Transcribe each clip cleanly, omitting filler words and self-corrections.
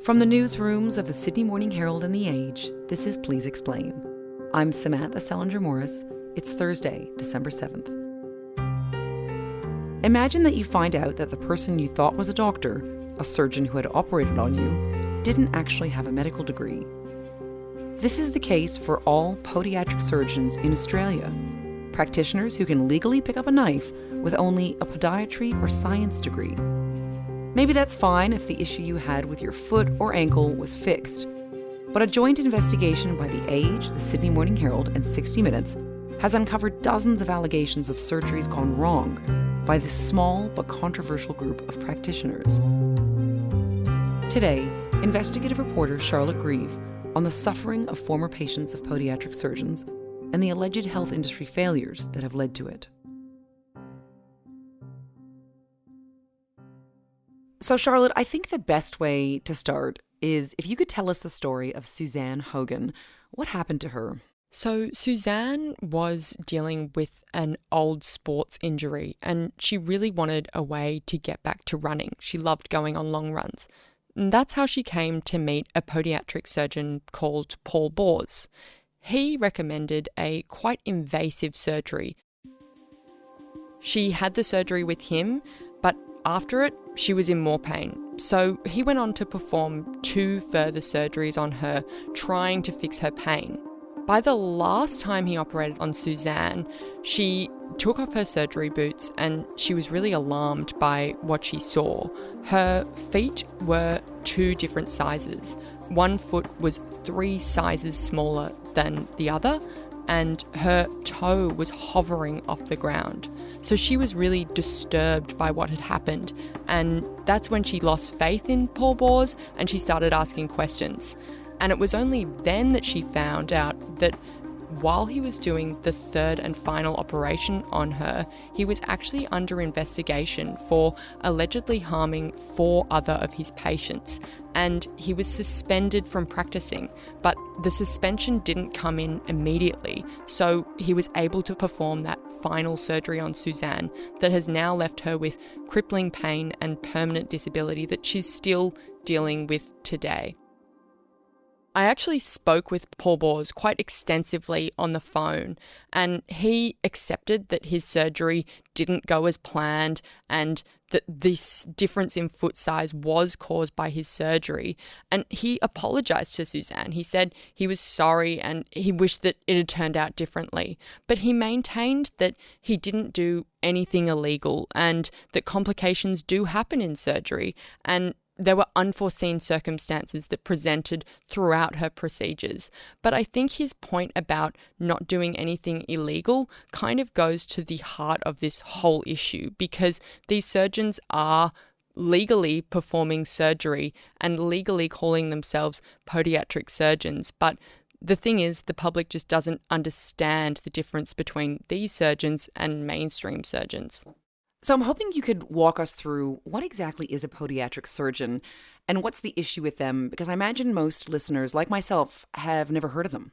From the newsrooms of the Sydney Morning Herald and The Age, this is Please Explain. I'm Samantha Selinger-Morris. It's Thursday, December 7th. Imagine that you find out that the person you thought was a doctor, a surgeon who had operated on you, didn't actually have a medical degree. This is the case for all podiatric surgeons in Australia, practitioners who can legally pick up a knife with only a podiatry or science degree. Maybe that's fine if the issue you had with your foot or ankle was fixed. But a joint investigation by The Age, the Sydney Morning Herald, and 60 Minutes has uncovered dozens of allegations of surgeries gone wrong by this small but controversial group of practitioners. Today, investigative reporter Charlotte Grieve on the suffering of former patients of podiatric surgeons and the alleged health industry failures that have led to it. So Charlotte, I think the best way to start is if you could tell us the story of Suzanne Hogan. What happened to her? So Suzanne was dealing with an old sports injury and she really wanted a way to get back to running. She loved going on long runs. And that's how she came to meet a podiatric surgeon called Paul Bors. He recommended a quite invasive surgery. She had the surgery with him, but after it, she was in more pain. So he went on to perform 2 further surgeries on her, trying to fix her pain. By the last time he operated on Suzanne, she took off her surgery boots and she was really alarmed by what she saw. Her feet were 2 different sizes. One foot was 3 sizes smaller than the other, and her toe was hovering off the ground. So she was really disturbed by what had happened, and that's when she lost faith in Paul Bors and she started asking questions. And it was only then that she found out that while he was doing the 3rd and final operation on her, he was actually under investigation for allegedly harming 4 other of his patients. And he was suspended from practicing, but the suspension didn't come in immediately. So he was able to perform that final surgery on Suzanne that has now left her with crippling pain and permanent disability that she's still dealing with today. I actually spoke with Paul Bors quite extensively on the phone, and he accepted that his surgery didn't go as planned and that this difference in foot size was caused by his surgery. And he apologised to Suzanne. He said he was sorry and he wished that it had turned out differently. But he maintained that he didn't do anything illegal and that complications do happen in surgery, and there were unforeseen circumstances that presented throughout her procedures. But I think his point about not doing anything illegal kind of goes to the heart of this whole issue, because these surgeons are legally performing surgery and legally calling themselves podiatric surgeons. But the thing is, the public just doesn't understand the difference between these surgeons and mainstream surgeons. So I'm hoping you could walk us through what exactly is a podiatric surgeon and what's the issue with them, because I imagine most listeners, like myself, have never heard of them.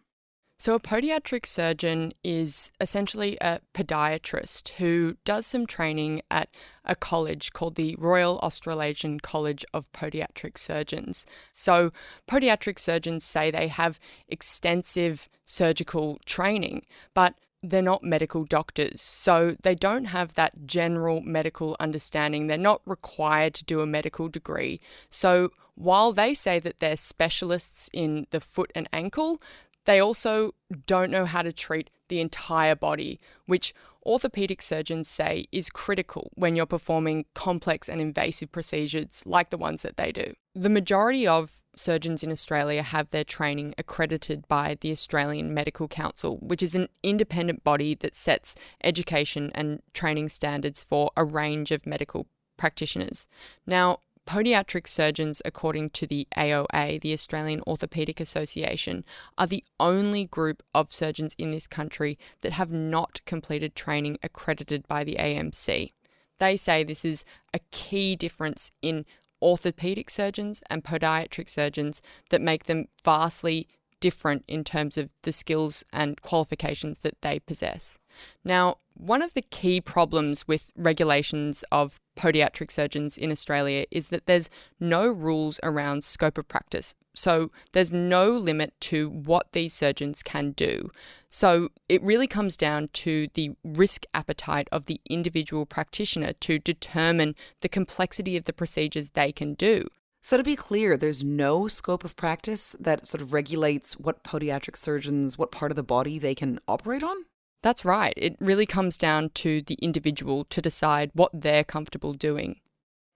So a podiatric surgeon is essentially a podiatrist who does some training at a college called the Royal Australasian College of Podiatric Surgeons. So podiatric surgeons say they have extensive surgical training, but they're not medical doctors, so they don't have that general medical understanding. They're not required to do a medical degree. So while they say that they're specialists in the foot and ankle, they also don't know how to treat the entire body, which orthopedic surgeons say is critical when you're performing complex and invasive procedures like the ones that they do. The majority of surgeons in Australia have their training accredited by the Australian Medical Council, which is an independent body that sets education and training standards for a range of medical practitioners. Now, podiatric surgeons, according to the AOA, the Australian Orthopaedic Association, are the only group of surgeons in this country that have not completed training accredited by the AMC. They say this is a key difference in orthopedic surgeons and podiatric surgeons that make them vastly different in terms of the skills and qualifications that they possess. Now, one of the key problems with regulations of podiatric surgeons in Australia is that there's no rules around scope of practice. So there's no limit to what these surgeons can do. So it really comes down to the risk appetite of the individual practitioner to determine the complexity of the procedures they can do. So to be clear, there's no scope of practice that sort of regulates what podiatric surgeons, what part of the body they can operate on? That's right. It really comes down to the individual to decide what they're comfortable doing.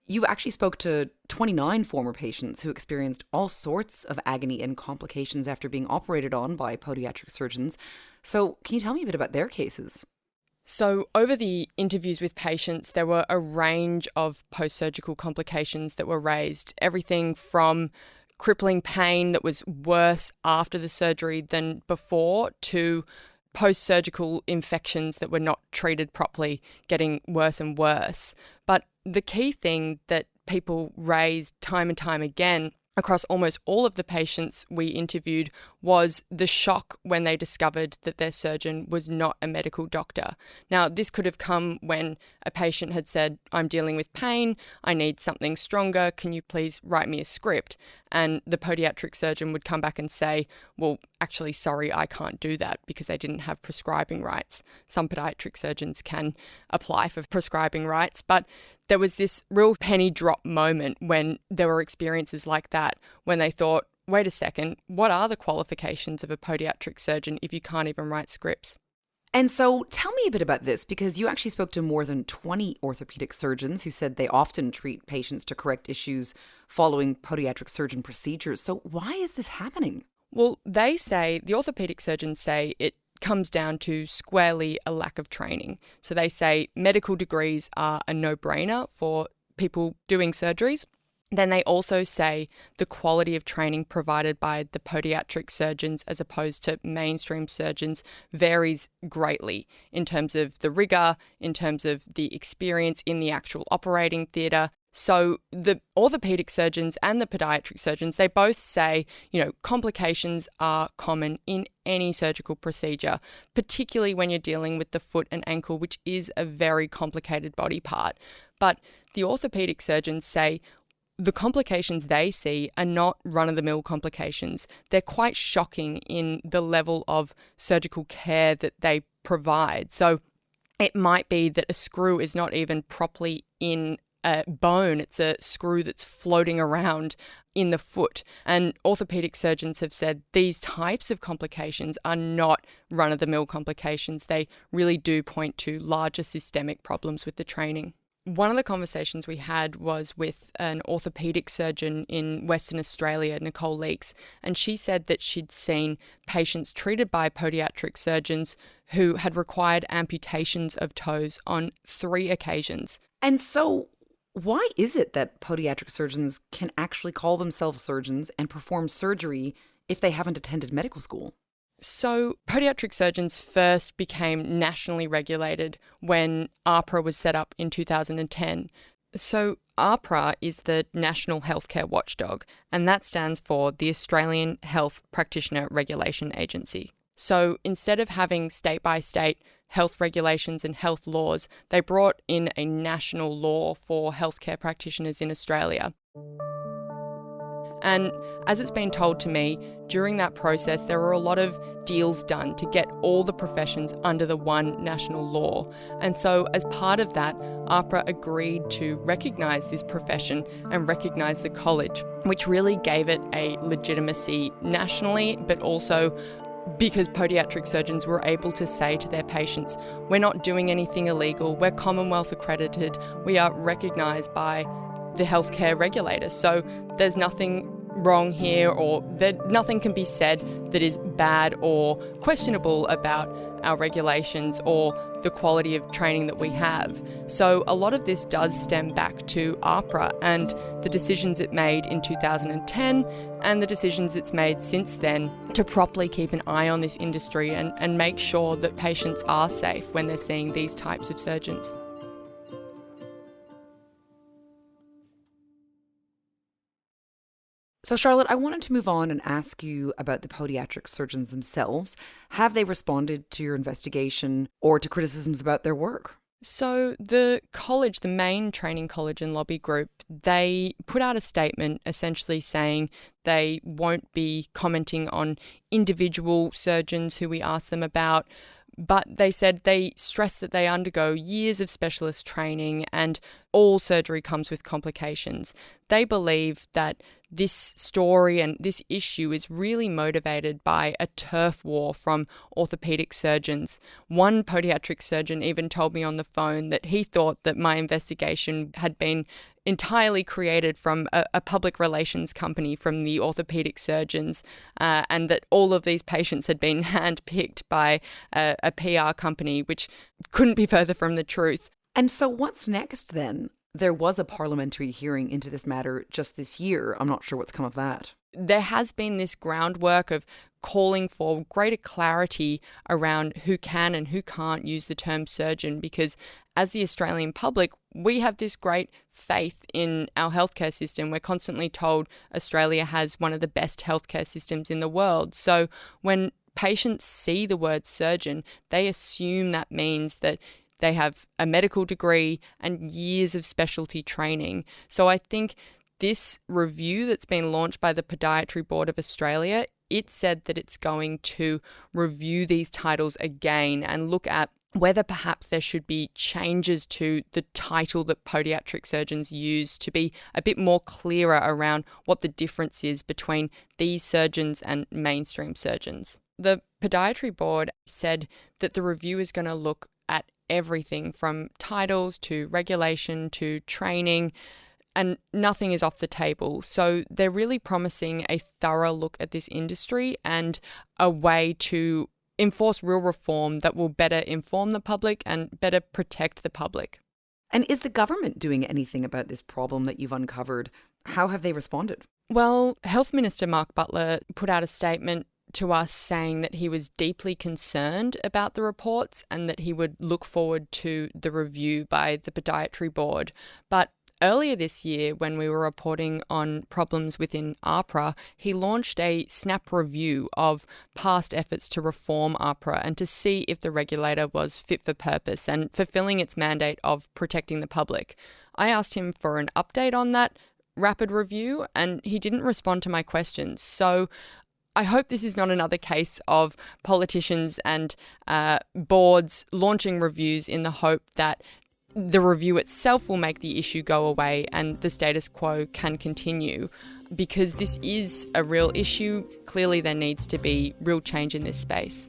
You actually spoke to 29 former patients who experienced all sorts of agony and complications after being operated on by podiatric surgeons. So can you tell me a bit about their cases? So over the interviews with patients, there were a range of post-surgical complications that were raised. Everything from crippling pain that was worse after the surgery than before to post-surgical infections that were not treated properly, getting worse and worse. But the key thing that people raised time and time again across almost all of the patients we interviewed was the shock when they discovered that their surgeon was not a medical doctor. Now, this could have come when a patient had said, "I'm dealing with pain, I need something stronger, can you please write me a script?" And the podiatric surgeon would come back and say, "Well, actually, sorry, I can't do that," because they didn't have prescribing rights. Some podiatric surgeons can apply for prescribing rights, but there was this real penny drop moment when there were experiences like that, when they thought, wait a second, what are the qualifications of a podiatric surgeon if you can't even write scripts? And so tell me a bit about this, because you actually spoke to more than 20 orthopedic surgeons who said they often treat patients to correct issues following podiatric surgeon procedures. So why is this happening? Well, the orthopedic surgeons say it comes down to squarely a lack of training. So they say medical degrees are a no-brainer for people doing surgeries. Then they also say the quality of training provided by the podiatric surgeons as opposed to mainstream surgeons varies greatly in terms of the rigor, in terms of the experience in the actual operating theatre. So the orthopedic surgeons and the podiatric surgeons, they both say, complications are common in any surgical procedure, particularly when you're dealing with the foot and ankle, which is a very complicated body part. But the orthopedic surgeons say the complications they see are not run-of-the-mill complications. They're quite shocking in the level of surgical care that they provide. So it might be that a screw is not even properly in a bone. It's a screw that's floating around in the foot. And orthopedic surgeons have said these types of complications are not run-of-the-mill complications. They really do point to larger systemic problems with the training. One of the conversations we had was with an orthopedic surgeon in Western Australia, Nicole Leakes, and she said that she'd seen patients treated by podiatric surgeons who had required amputations of toes on 3 occasions. And so why is it that podiatric surgeons can actually call themselves surgeons and perform surgery if they haven't attended medical school? So podiatric surgeons first became nationally regulated when AHPRA was set up in 2010. So AHPRA is the National Healthcare Watchdog, and that stands for the Australian Health Practitioner Regulation Agency. So instead of having state-by-state health regulations and health laws, they brought in a national law for healthcare practitioners in Australia. And as it's been told to me, during that process, there were a lot of deals done to get all the professions under the one national law. And so as part of that, AHPRA agreed to recognise this profession and recognise the college, which really gave it a legitimacy nationally, but also because podiatric surgeons were able to say to their patients, we're not doing anything illegal, we're Commonwealth accredited, we are recognised by the healthcare regulator. So there's nothing wrong here, or that nothing can be said that is bad or questionable about our regulations or the quality of training that we have. So a lot of this does stem back to AHPRA and the decisions it made in 2010 and the decisions it's made since then to properly keep an eye on this industry and make sure that patients are safe when they're seeing these types of surgeons. So Charlotte, I wanted to move on and ask you about the podiatric surgeons themselves. Have they responded to your investigation or to criticisms about their work? So the college, the main training college and lobby group, they put out a statement essentially saying they won't be commenting on individual surgeons who we asked them about, but they said they stress that they undergo years of specialist training and all surgery comes with complications. They believe that this story and this issue is really motivated by a turf war from orthopedic surgeons. One podiatric surgeon even told me on the phone that he thought that my investigation had been entirely created from a public relations company from the orthopedic surgeons, and that all of these patients had been handpicked by a PR company, which couldn't be further from the truth. And so what's next then? There was a parliamentary hearing into this matter just this year. I'm not sure what's come of that. There has been this groundwork of calling for greater clarity around who can and who can't use the term surgeon, because as the Australian public, we have this great faith in our healthcare system. We're constantly told Australia has one of the best healthcare systems in the world. So when patients see the word surgeon, they assume that means that they have a medical degree and years of specialty training. So I think this review that's been launched by the Podiatry Board of Australia, it said that it's going to review these titles again and look at whether perhaps there should be changes to the title that podiatric surgeons use to be a bit more clearer around what the difference is between these surgeons and mainstream surgeons. The Podiatry Board said that the review is going to look at everything from titles to regulation to training, and nothing is off the table. So they're really promising a thorough look at this industry and a way to enforce real reform that will better inform the public and better protect the public. And is the government doing anything about this problem that you've uncovered? How have they responded? Well, Health Minister Mark Butler put out a statement to us saying that he was deeply concerned about the reports and that he would look forward to the review by the Podiatry Board. But earlier this year, when we were reporting on problems within AHPRA, he launched a snap review of past efforts to reform AHPRA and to see if the regulator was fit for purpose and fulfilling its mandate of protecting the public. I asked him for an update on that rapid review and he didn't respond to my questions. So I hope this is not another case of politicians and boards launching reviews in the hope that the review itself will make the issue go away and the status quo can continue, because this is a real issue. Clearly, there needs to be real change in this space.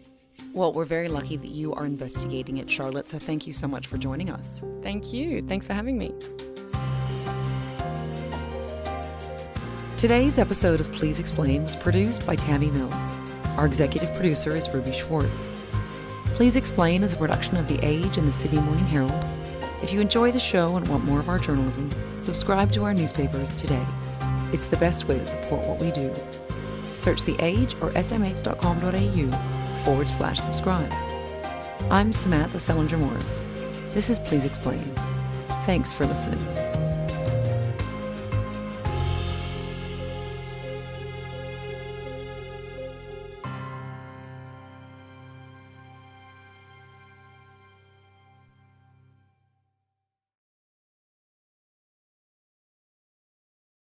Well, we're very lucky that you are investigating it, Charlotte, so thank you so much for joining us. Thank you. Thanks for having me. Today's episode of Please Explain was produced by Tammy Mills. Our executive producer is Ruby Schwartz. Please Explain is a production of The Age and the Sydney Morning Herald. If you enjoy the show and want more of our journalism, subscribe to our newspapers today. It's the best way to support what we do. Search The Age or smh.com.au/subscribe. I'm Samantha Selinger Morris. This is Please Explain. Thanks for listening.